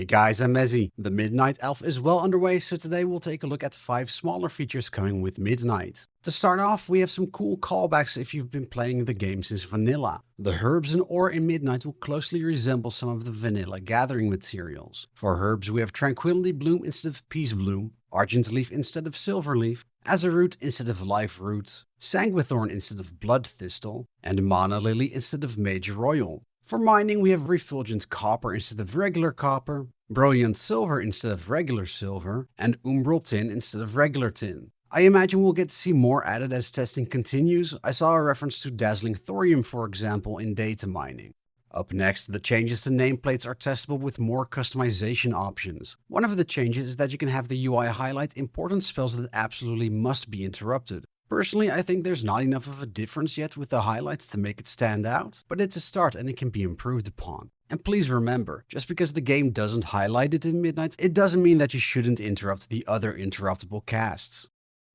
Hey guys, I'm Mezzy. The Midnight Elf is well underway, so today we'll take a look at 5 smaller features coming with Midnight. To start off, we have some cool callbacks if you've been playing the game since vanilla. The herbs and ore in Midnight will closely resemble some of the vanilla gathering materials. For herbs, we have Tranquility Bloom instead of Peace Bloom, Argent Leaf instead of Silver Leaf, Azurroot instead of Life Root, Sanguithorn instead of Blood Thistle, and Mana Lily instead of Mage Royal. For mining, we have Refulgent Copper instead of regular copper, Brilliant Silver instead of regular silver, and Umbral Tin instead of regular tin. I imagine we'll get to see more added as testing continues. I saw a reference to Dazzling Thorium, for example, in data mining. Up next, the changes to nameplates are testable with more customization options. One of the changes is that you can have the UI highlight important spells that absolutely must be interrupted. Personally, I think there's not enough of a difference yet with the highlights to make it stand out, but it's a start and it can be improved upon. And please remember, just because the game doesn't highlight it in Midnight, it doesn't mean that you shouldn't interrupt the other interruptible casts.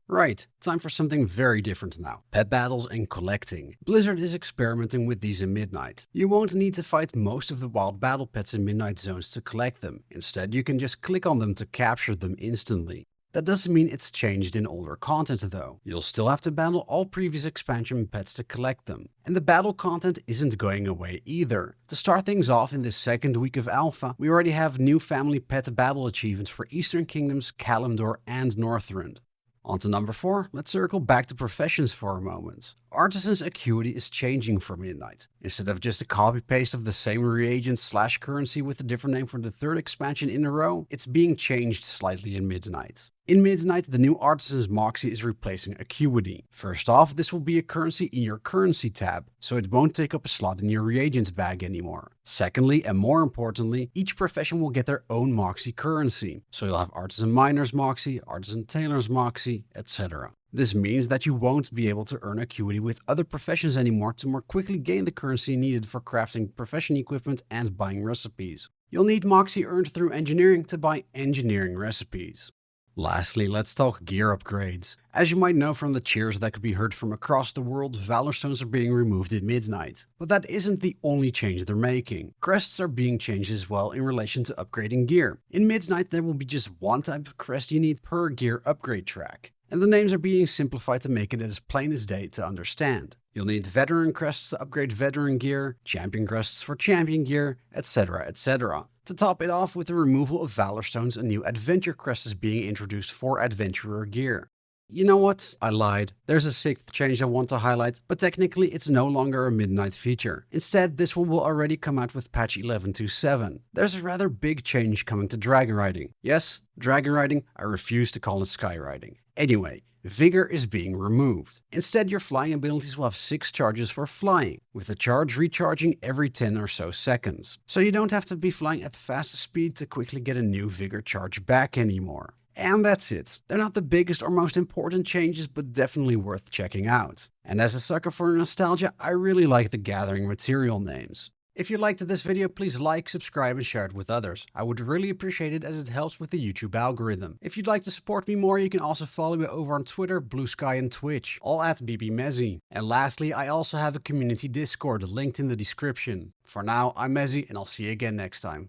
Right, time for something very different now. Pet battles and collecting. Blizzard is experimenting with these in Midnight. You won't need to fight most of the wild battle pets in Midnight zones to collect them. Instead, you can just click on them to capture them instantly. That doesn't mean it's changed in older content though. You'll still have to battle all previous expansion pets to collect them. And the battle content isn't going away either. To start things off in this second week of alpha, we already have new family pet battle achievements for Eastern Kingdoms, Kalimdor, and Northrend. On to number 4, let's circle back to professions for a moment. Artisan's Acquity is changing for Midnight. Instead of just a copy-paste of the same reagent/currency with a different name for the third expansion in a row, it's being changed slightly in Midnight. In Midnight, the new Artisan's Moxie is replacing Acquity. First off, this will be a currency in your currency tab, so it won't take up a slot in your reagents bag anymore. Secondly, and more importantly, each profession will get their own Moxie currency. So you'll have Artisan Miner's Moxie, Artisan Tailor's Moxie, etc. This means that you won't be able to earn Acquity with other professions anymore to more quickly gain the currency needed for crafting profession equipment and buying recipes. You'll need Moxie earned through engineering to buy engineering recipes. Lastly, let's talk gear upgrades. As you might know from the cheers that could be heard from across the world, Valorstones are being removed at Midnight. But that isn't the only change they're making. Crests are being changed as well in relation to upgrading gear. In Midnight, there will be just one type of crest you need per gear upgrade track. And the names are being simplified to make it as plain as day to understand. You'll need veteran crests to upgrade veteran gear, champion crests for champion gear, etc, etc. To top it off, with the removal of Valorstones, a new adventure crest is being introduced for adventurer gear. You know what? I lied. There's a 6th change I want to highlight, but technically it's no longer a Midnight feature. Instead, this one will already come out with patch 11.27. There's a rather big change coming to dragon riding. Yes, dragon riding, I refuse to call it sky riding. Anyway, Vigor is being removed. Instead, your flying abilities will have 6 charges for flying, with the charge recharging every 10 or so seconds. So you don't have to be flying at fast speed to quickly get a new Vigor charge back anymore. And that's it. They're not the biggest or most important changes, but definitely worth checking out. And as a sucker for nostalgia, I really like the gathering material names. If you liked this video, please like, subscribe, and share it with others. I would really appreciate it as it helps with the YouTube algorithm. If you'd like to support me more, you can also follow me over on Twitter, Blue Sky, and Twitch, all at BBMezzy. And lastly, I also have a community Discord linked in the description. For now, I'm Mezzy, and I'll see you again next time.